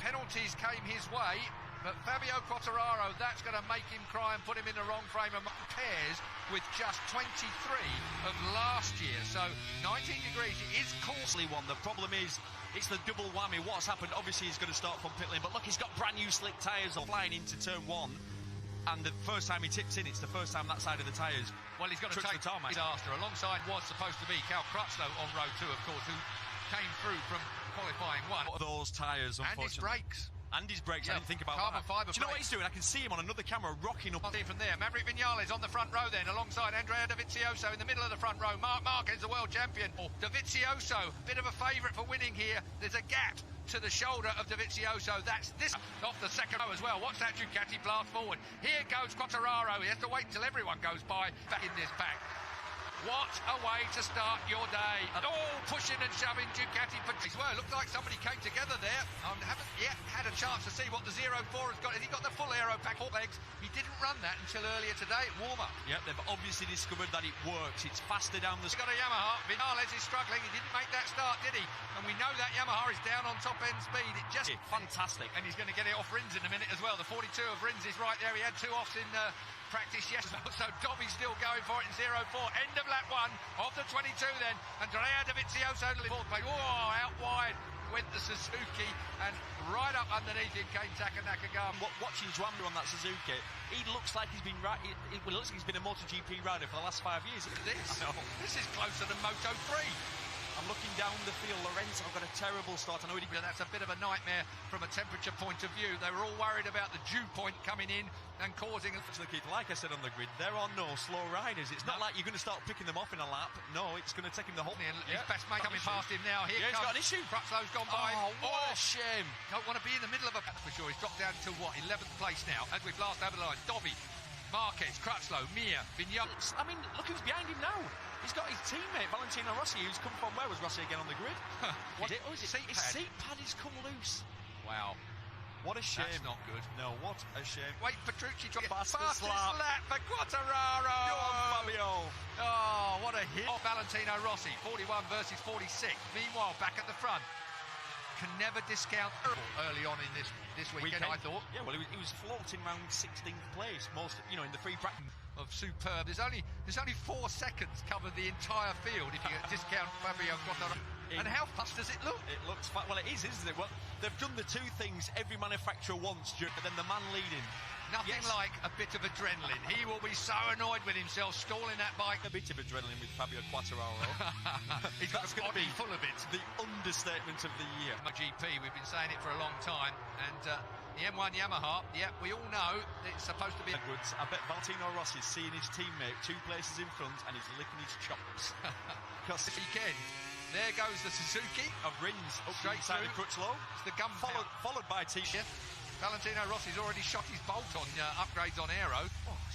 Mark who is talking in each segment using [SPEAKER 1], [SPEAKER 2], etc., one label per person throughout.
[SPEAKER 1] Penalties came his way, but Fabio Quartararo, that's going to make him cry and put him in the wrong frame of mind. Pairs with just 23 of last year, so 19 degrees. It is costly one. The problem is, it's the double whammy. What's happened? Obviously, he's going to start from pit lane, but look, he's got brand new slick tyres flying into turn one. And the first time he tips in, it's the first time that side of the tyres. Well, he's got to take the tarmac. Disaster. Alongside was supposed to be Cal Crutchlow on row 2, of course, who came through from qualifying 1.
[SPEAKER 2] Those tyres, unfortunately.
[SPEAKER 1] And his brakes.
[SPEAKER 2] And his brakes,
[SPEAKER 1] yeah,
[SPEAKER 2] I didn't think about
[SPEAKER 1] carbon
[SPEAKER 2] that.
[SPEAKER 1] fibre.
[SPEAKER 2] Do you know what he's doing? I can see him on another camera rocking up.
[SPEAKER 1] From there, Maverick Viñales on the front row then, alongside Andrea Dovizioso in the middle of the front row. Marc Marquez, the world champion. Dovizioso, bit of a favourite for winning here. There's a gap to the shoulder of Dovizioso. That's this off the second row as well. Watch that Ducati blast forward. Here goes Quartararo. He has to wait till everyone goes by back in this pack. What a way to start your day. Oh, pushing and shoving Ducati. Well, it looked like somebody came together there. I haven't yet had a chance to see what the 04 has got. Has he got the full aero pack, all legs? He didn't run that until earlier today at warm-up.
[SPEAKER 2] Yep, they've obviously discovered that it works. It's faster down the...
[SPEAKER 1] He's got a Yamaha. Viñales is struggling. He didn't make that start, did he? And we know that Yamaha is down on top-end speed. It just...
[SPEAKER 2] Fantastic.
[SPEAKER 1] And he's going to get it off Rins in a minute as well. The 42 of Rins is right there. He had 2 offs in... practice yesterday, so Dobby's still going for it in 04. End of lap 1 of the 22 then. Andrea Dovizioso in the fourth place. Oh, out wide went the Suzuki, and right up underneath him came Taka Nakagami.
[SPEAKER 2] Watching Zouambi on that Suzuki, he looks like he's been it looks like he's been a MotoGP rider for the last 5 years.
[SPEAKER 1] This is closer than Moto3.
[SPEAKER 2] I'm looking down the field. Lorenzo got a terrible start. I know
[SPEAKER 1] that's a bit of a nightmare from a temperature point of view. They were all worried about the dew point coming in and causing...
[SPEAKER 2] Like I said on the grid, there are no slow riders. It's not like you're going to start picking them off in a lap. No, it's going to take him the whole...
[SPEAKER 1] His best mate coming past him now. Here
[SPEAKER 2] he's got an issue.
[SPEAKER 1] Crutchlow's gone by.
[SPEAKER 2] Oh, what a shame.
[SPEAKER 1] Don't want to be in the middle of a... For sure, he's dropped down to what, 11th place now, as we've last over the line. Dobby, Marquez, Crutchlow, Mir, Viñales.
[SPEAKER 2] I mean, look who's behind him now. He's got his teammate, Valentino Rossi, who's come from... Where was Rossi again on the grid?
[SPEAKER 1] What is it? Oh, is it
[SPEAKER 2] his seat pad has come loose.
[SPEAKER 1] Wow.
[SPEAKER 2] What a shame.
[SPEAKER 1] That's not good.
[SPEAKER 2] No, what a shame.
[SPEAKER 1] Wait, Petrucci trying
[SPEAKER 2] fastest
[SPEAKER 1] lap for Quartararo.
[SPEAKER 2] Go on, Fabio.
[SPEAKER 1] Oh, what a hit. Oh, Valentino Rossi, 41 versus 46. Meanwhile, back at the front. Can never discount early on in this weekend, I thought.
[SPEAKER 2] Yeah, well, he was floating around 16th place, most, in the free practice.
[SPEAKER 1] Of superb. There's only 4 seconds cover the entire field if you discount Fabio Quartararo. And how fast does it look?
[SPEAKER 2] It looks fast. Well, it is, isn't it? Well, they've done the 2 things every manufacturer wants, but then the man leading.
[SPEAKER 1] Nothing like a bit of adrenaline. He will be so annoyed with himself stalling that bike.
[SPEAKER 2] A bit of adrenaline with Fabio Quartararo.
[SPEAKER 1] He's got a body full of it.
[SPEAKER 2] The understatement of the year.
[SPEAKER 1] MotoGP, we've been saying it for a long time, and the M1 Yamaha, we all know it's supposed to be...
[SPEAKER 2] Edwards, I bet Valentino Rossi is seeing his teammate 2 places in front and he's licking his chops.
[SPEAKER 1] Because this weekend, there goes the Suzuki
[SPEAKER 2] of Rins up
[SPEAKER 1] straight
[SPEAKER 2] inside the Crutchlow.
[SPEAKER 1] It's the gun
[SPEAKER 2] followed by T-shirt.
[SPEAKER 1] Valentino Rossi's already shot his bolt on upgrades on aero,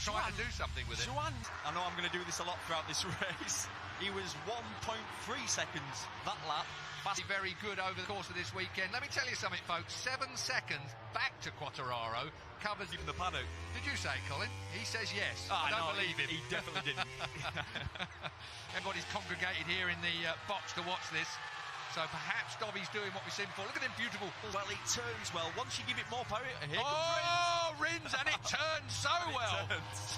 [SPEAKER 1] trying to do something with it.
[SPEAKER 2] I know I'm going to do this a lot throughout this race. He was 1.3 seconds that lap.
[SPEAKER 1] Very good over the course of this weekend. Let me tell you something, folks. 7 seconds back to Quartararo covers
[SPEAKER 2] even the paddock.
[SPEAKER 1] Did you say it, Colin? He says yes.
[SPEAKER 2] I
[SPEAKER 1] don't believe him.
[SPEAKER 2] He definitely didn't.
[SPEAKER 1] Everybody's congregated here in the box to watch this. So perhaps Dobby's doing what we've seen before. Look at him, beautiful.
[SPEAKER 2] Well, it turns well. Once you give it more power, here
[SPEAKER 1] comes Rins, and it turns so well.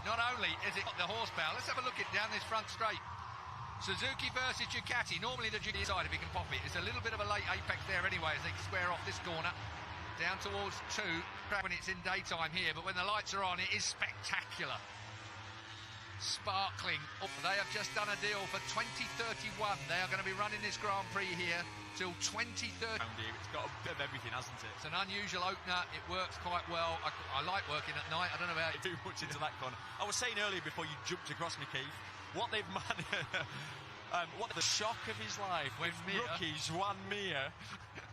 [SPEAKER 1] Not only is it the horsepower, let's have a look at down this front straight. Suzuki versus Ducati. Normally the Ducati side, if he can pop it. It's a little bit of a late apex there anyway as they square off this corner. Down towards 2 when it's in daytime here, but when the lights are on, it is spectacular. Sparkling. They have just done a deal for 2031. They are going to be running this Grand Prix here till 2030.
[SPEAKER 2] It's got a bit of everything, hasn't it?
[SPEAKER 1] It's an unusual opener. It works quite well. I like working at night. I don't know about
[SPEAKER 2] too much into that corner. I was saying earlier before you jumped across me, Keith, what they've managed. What the shock of his life when rookie Juan Mir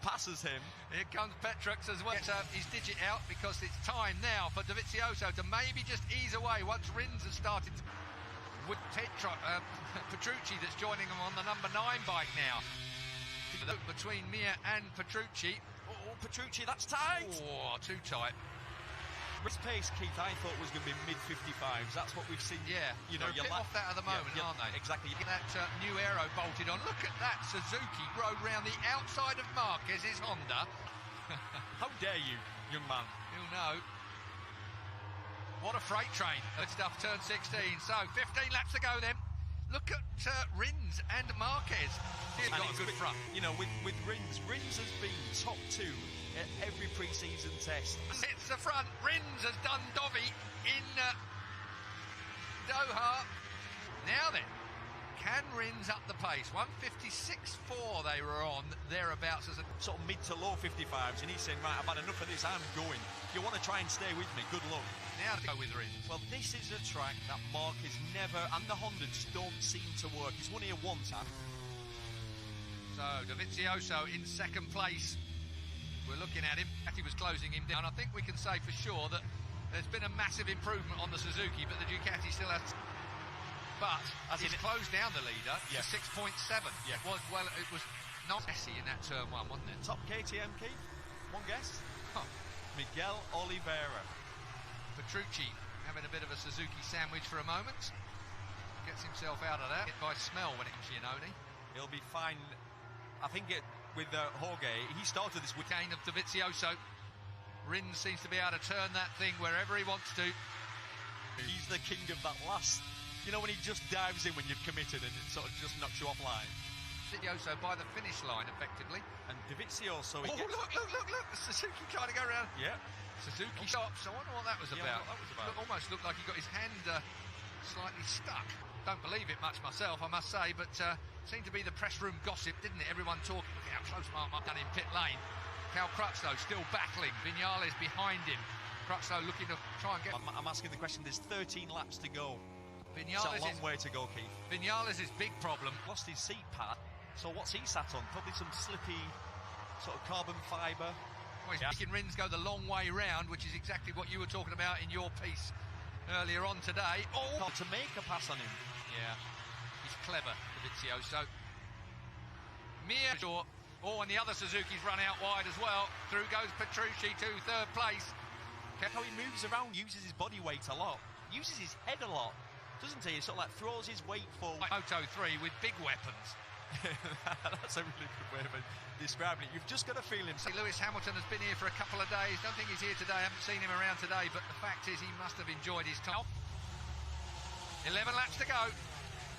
[SPEAKER 2] passes him.
[SPEAKER 1] Here comes Petrux as well. Gets his digit out because it's time now for Dovizioso to maybe just ease away once Rins has started with Petrucci that's joining him on the number 9 bike now. Between Mir and Petrucci.
[SPEAKER 2] Oh, Petrucci, that's tight.
[SPEAKER 1] Oh, too tight.
[SPEAKER 2] His pace, Keith, I thought was going to be mid-55s. That's what we've seen.
[SPEAKER 1] Yeah,
[SPEAKER 2] you're
[SPEAKER 1] a bit off that at the moment, aren't they?
[SPEAKER 2] Exactly.
[SPEAKER 1] That new aero bolted on. Look at that. Suzuki rode round the outside of Marquez's Honda.
[SPEAKER 2] How dare you, young man?
[SPEAKER 1] You'll know. What a freight train. Good stuff, turn 16. So, 15 laps to go then. Look at Rins and Marquez. He's got a good front.
[SPEAKER 2] You know, with Rins has been top 2 at every pre-season test.
[SPEAKER 1] It's the front. Rins has done Dovi in Doha. Now then, can Rins up the pace? 156.4 they were on, thereabouts, as a
[SPEAKER 2] sort of mid to low 55s, and he's saying, right, I've had enough of this, I'm going. If you want to try and stay with me, good luck.
[SPEAKER 1] Now to go with Rins.
[SPEAKER 2] Well, this is a track that Marquez never, and the Honda just don't seem to work. He's won here once.
[SPEAKER 1] So, Dovizioso in second place. We're looking at him. He was closing him down. I think we can say for sure that there's been a massive improvement on the Suzuki, but the Ducati still has... But he's closed down the leader to 6.7.
[SPEAKER 2] Yeah.
[SPEAKER 1] It was not messy in that turn 1, wasn't it?
[SPEAKER 2] Top KTM, Keith? One guess?
[SPEAKER 1] Huh.
[SPEAKER 2] Miguel Oliveira.
[SPEAKER 1] Petrucci having a bit of a Suzuki sandwich for a moment. Gets himself out of that. Hit by smell when it comes to Iannone.
[SPEAKER 2] He'll be fine. I think with Jorge, he started this
[SPEAKER 1] weekend of Dovizioso. Rins seems to be able to turn that thing wherever he wants to.
[SPEAKER 2] He's the king of that last... You know when he just dives in when you've committed and it sort of just knocks you offline?
[SPEAKER 1] Dovizioso by the finish line, effectively.
[SPEAKER 2] And Dovizioso...
[SPEAKER 1] Look! Suzuki trying to go around.
[SPEAKER 2] Yeah.
[SPEAKER 1] Suzuki stops. I wonder what that was about.
[SPEAKER 2] What that was about.
[SPEAKER 1] Almost looked like he got his hand slightly stuck. Don't believe it much myself, I must say, but seemed to be the press room gossip, didn't it? Everyone talking. Look how close Mark done in pit lane. Cal Crutchlow still battling. Vinales behind him. Crutchlow looking to try and get...
[SPEAKER 2] I'm asking the question. There's 13 laps to go.
[SPEAKER 1] Vinales
[SPEAKER 2] it's a long way to go, Keith.
[SPEAKER 1] Vinales' big problem.
[SPEAKER 2] Lost his seat pad. So what's he sat on? Probably some slippy sort of carbon fibre.
[SPEAKER 1] Well, he's making Rins go the long way round, which is exactly what you were talking about in your piece earlier on today. Oh!
[SPEAKER 2] To make a pass on him.
[SPEAKER 1] Yeah. He's clever, Dovizioso. Oh, and the other Suzuki's run out wide as well. Through goes Petrucci to third place.
[SPEAKER 2] How he moves around, uses his body weight a lot. Uses his head a lot, doesn't he? He sort of like throws his weight forward.
[SPEAKER 1] Moto3 with big weapons.
[SPEAKER 2] That's a really good way of describing it. You've just got to feel him.
[SPEAKER 1] Lewis Hamilton has been here for a couple of days. Don't think he's here today. I haven't seen him around today, but the fact is he must have enjoyed his time. 11 laps to go.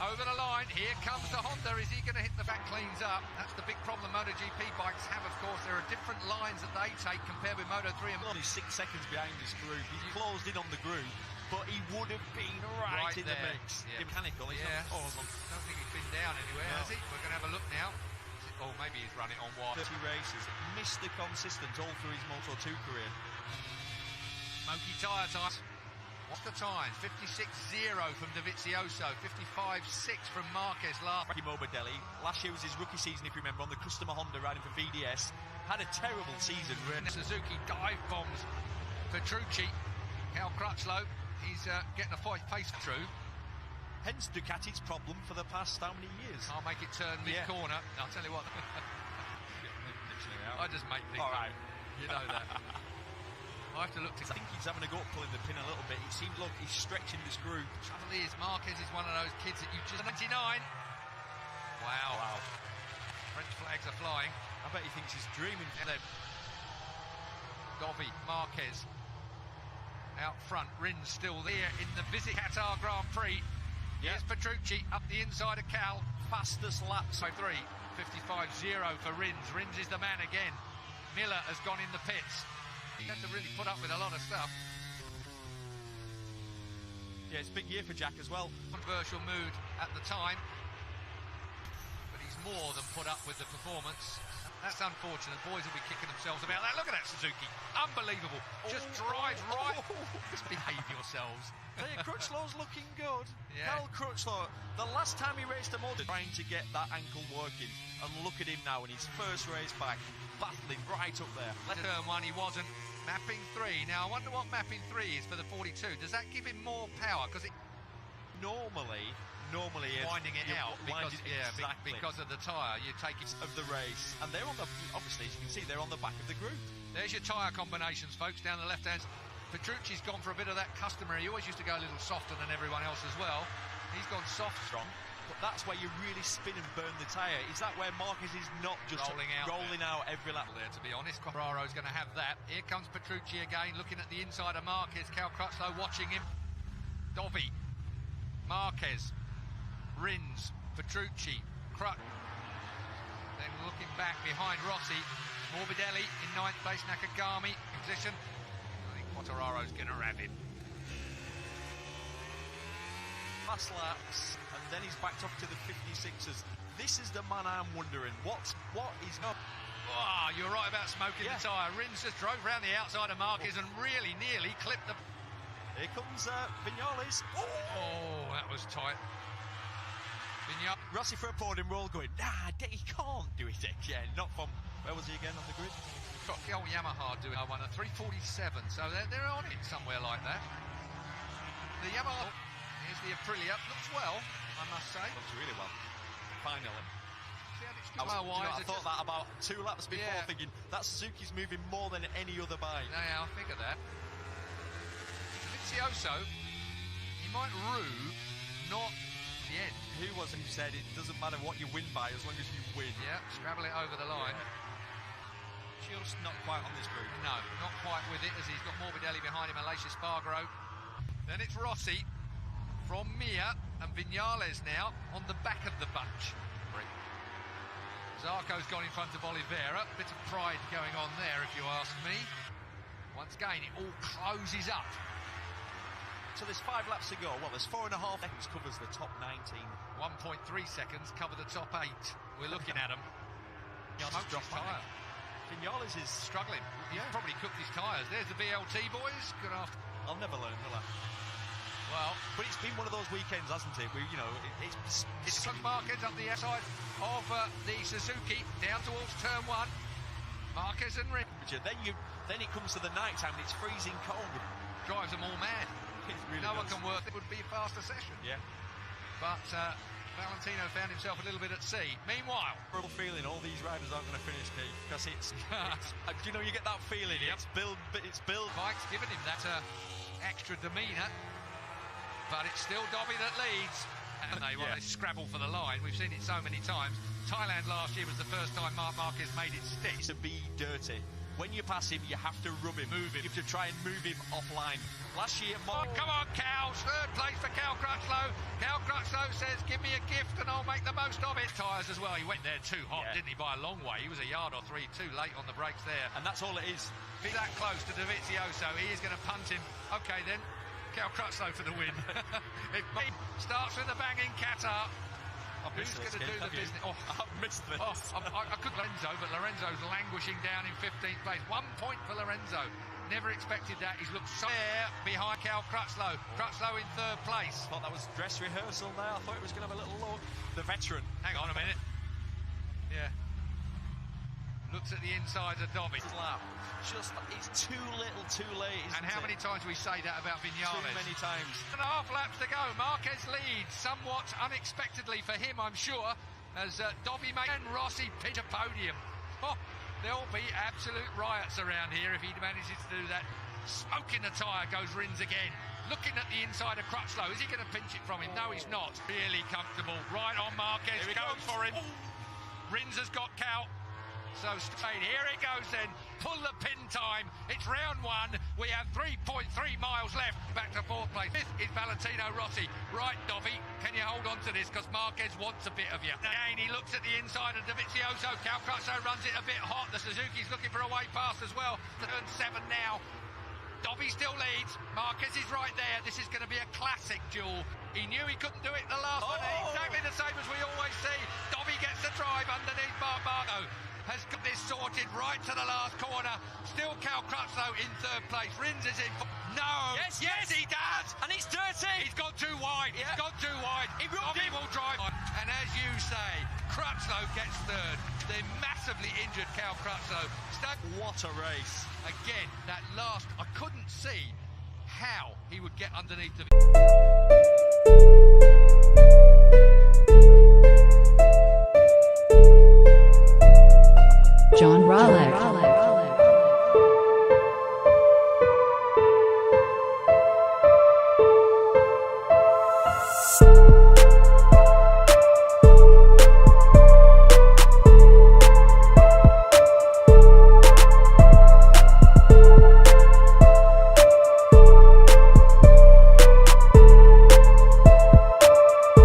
[SPEAKER 1] Over the line. Here comes the Honda. Is he going to hit the back cleans up? That's the big problem Motogp bikes have, of course. There are different lines that they take compared with Moto3 and...
[SPEAKER 2] Only 6 seconds behind this group. He's closed in on the group, but he would have been right in
[SPEAKER 1] there.
[SPEAKER 2] The mix.
[SPEAKER 1] Yeah.
[SPEAKER 2] Mechanical. He's not
[SPEAKER 1] I don't think he's been down anywhere, has he? We're going to have a look now. Oh, maybe he's run it on wide.
[SPEAKER 2] 30 races. Mr. Consistent all through his Moto2 career.
[SPEAKER 1] Smoky tyre time. What's the time? 56.0 from Dovizioso, 55.6 from Marquez last.
[SPEAKER 2] Morbidelli, last year was his rookie season, if you remember, on the customer Honda riding for VDS. Had a terrible season.
[SPEAKER 1] Suzuki dive bombs Petrucci. Cal Crutchlow, he's getting a pace through.
[SPEAKER 2] Hence Ducati's problem for the past how many years?
[SPEAKER 1] I'll make it turn mid-corner. I'll tell you what. I just make things
[SPEAKER 2] all right.
[SPEAKER 1] You know that. I have to look to...
[SPEAKER 2] I think he's having a go at pulling the pin a little bit. It seems like he's stretching this group.
[SPEAKER 1] The trouble is, Marquez is one of those kids that you just... 99! Wow. French flags are flying.
[SPEAKER 2] I bet he thinks he's dreaming.
[SPEAKER 1] Dovi, Marquez. Out front, Rins still there in the Visit Qatar Grand Prix. Here's Petrucci up the inside of Cal.
[SPEAKER 2] Fastest laps.
[SPEAKER 1] 3, 55.0 for Rins. Rins is the man again. Miller has gone in the pits. He had to really put up with a lot of stuff.
[SPEAKER 2] Yeah, it's a big year for Jack as well.
[SPEAKER 1] Controversial mood at the time, but he's more than put up with the performance. That's unfortunate. Boys will be kicking themselves about that. Look at that Suzuki. Unbelievable. Just drives right. Just behave yourselves.
[SPEAKER 2] Crutchlow's looking good.
[SPEAKER 1] Yeah.
[SPEAKER 2] Cal Crutchlow, the last time he raced a motor, trying to get that ankle working. And look at him now in his first race back, battling right up there.
[SPEAKER 1] Turn 1 he wasn't. Mapping 3. Now, I wonder what mapping 3 is for the 42. Does that give him more power? Because it...
[SPEAKER 2] Normally
[SPEAKER 1] winding it out because,
[SPEAKER 2] exactly.
[SPEAKER 1] Because of the tyre, you take it
[SPEAKER 2] of the race, and they're on the, obviously as you can see, they're on the back of the group.
[SPEAKER 1] There's your tyre combinations, folks, down the left hand. Petrucci's gone for a bit of that customary. He always used to go a little softer than everyone else as well. He's gone soft.
[SPEAKER 2] Strong. but that's where you really spin and burn the tyre. Is that where Marquez is not just rolling out every lap?
[SPEAKER 1] There, to be honest, Quartararo's going to have that. Here comes Petrucci again, looking at the inside of Marquez. Cal Crutchlow watching him. Dovi, Marquez, Rins, Petrucci, then looking back behind Rossi, Morbidelli in 9th place, Nakagami in position. I think Quartararo's going to have him.
[SPEAKER 2] Last laps, and then he's backed off to the 56ers. This is the man I'm wondering, what is up?
[SPEAKER 1] Oh, you're right about smoking the tyre. Rins just drove round the outside of Marquez and really nearly clipped the...
[SPEAKER 2] Here comes Vinales.
[SPEAKER 1] Oh, that was tight.
[SPEAKER 2] Rossi for a podium, we're all going, nah, he can't do it again. Not from, where was he again on the grid?
[SPEAKER 1] Got the old Yamaha doing one at 3:47, so they're on it somewhere like that. The Yamaha... Here's the Aprilia, looks well, I must say.
[SPEAKER 2] Looks really well, finally.
[SPEAKER 1] I
[SPEAKER 2] thought that about 2 laps before, thinking that Suzuki's moving more than any other bike.
[SPEAKER 1] Yeah, I figure that. Vizioso, he might rue, not the end.
[SPEAKER 2] Who was it who said it doesn't matter what you win by as long as you win?
[SPEAKER 1] Yeah, scrabble it over the line.
[SPEAKER 2] Yeah. Just not quite on this group.
[SPEAKER 1] No, not quite with it, as he's got Morbidelli behind him, Alicia Spargaro. Then it's Rossi. From Mir and Vinales now on the back of the bunch. Zarco's gone in front of Oliveira. Bit of pride going on there, if you ask me. Once again, it all closes up.
[SPEAKER 2] So there's 5 laps to go. Well, there's 4.5 seconds covers the top 19.
[SPEAKER 1] 1.3 seconds cover the top 8. We're looking at them. Smoked his tyre.
[SPEAKER 2] Vinales is
[SPEAKER 1] struggling. He's probably cooked his tyres. There's the BLT boys. Good afternoon.
[SPEAKER 2] I'll never learn, will I?
[SPEAKER 1] Well,
[SPEAKER 2] but it's been one of those weekends, hasn't it? Where, you know, it's
[SPEAKER 1] Marquez up the outside of the Suzuki down towards turn 1. Marquez and Rins.
[SPEAKER 2] Then it comes to the night time and it's freezing cold.
[SPEAKER 1] Drives them all mad.
[SPEAKER 2] Really
[SPEAKER 1] no one can work. It would be a faster session.
[SPEAKER 2] Yeah.
[SPEAKER 1] But Valentino found himself a little bit at sea. Meanwhile,
[SPEAKER 2] real feeling all these riders aren't going to finish, Keith, because it's you know, you get that feeling.
[SPEAKER 1] Yep.
[SPEAKER 2] It's Bill.
[SPEAKER 1] Mike's given him that extra demeanour. But it's still Dobby that leads. And they scrabble for the line. We've seen it so many times. Thailand last year was the first time Marc Marquez made it stick.
[SPEAKER 2] To be dirty. When you pass him, you have to rub him. Move him. You have to try and move him offline. Last year,
[SPEAKER 1] come on, Cal. 3rd place for Cal Crutchlow. Cal Crutchlow says, give me a gift and I'll make the most of it. Tyres as well. He went there too hot, didn't he, by a long way. He was a yard or 3 too late on the brakes there.
[SPEAKER 2] And that's all it is.
[SPEAKER 1] Be that close to Dovizioso. He is going to punt him. OK, then. Cal Crutchlow for the win. It starts with a bang in Qatar. Who's going to do the business? Oh,
[SPEAKER 2] I've missed this.
[SPEAKER 1] I could Lorenzo, but Lorenzo's languishing down in 15th place. 1 point for Lorenzo. Never expected that. He's looked so there behind Cal Crutchlow. Crutchlow in 3rd place.
[SPEAKER 2] Thought that was dress rehearsal there. I thought it was going to have a little look. The veteran.
[SPEAKER 1] Hang on a minute. Yeah. Looks at the inside of Dobby.
[SPEAKER 2] It's too little, too late.
[SPEAKER 1] And how many times we say that about Vinales?
[SPEAKER 2] Too many times.
[SPEAKER 1] 1.5 laps to go. Marquez leads somewhat unexpectedly for him, I'm sure, as Dobby and Rossi pitch a podium. Oh, there'll be absolute riots around here if he manages to do that. Smoking the tyre goes Rins again. Looking at the inside of Crutchlow. Is he going to pinch it from him? No, he's not. Really comfortable. Right on Marquez. Goes for him. Rins has got Cal. So straight, here it goes then, pull the pin time, it's round 1, we have 3.3 miles left, back to 4th place. 5th is Valentino Rossi. Right, Dobby, can you hold on to this, because Marquez wants a bit of you. Again, he looks at the inside of Dovizioso, Cal Crutchlow runs it a bit hot, the Suzuki's looking for a way past as well. Turn 7 now. Dobby still leads, Marquez is right there, this is going to be a classic duel. He knew he couldn't do it the last one, exactly the same as we always see. Dobby gets the drive underneath Marco. Has got this sorted right to the last corner. Still Cal Crutchlow in 3rd place. Rins is in. No. Yes, he does.
[SPEAKER 2] And it's dirty.
[SPEAKER 1] He's gone too wide. He's gone too wide. He will drive. And as you say, Crutchlow gets 3rd. The massively injured Cal Crutchlow.
[SPEAKER 2] What a race.
[SPEAKER 1] Again, that last, I couldn't see how he would get underneath the...
[SPEAKER 3] John Rollick.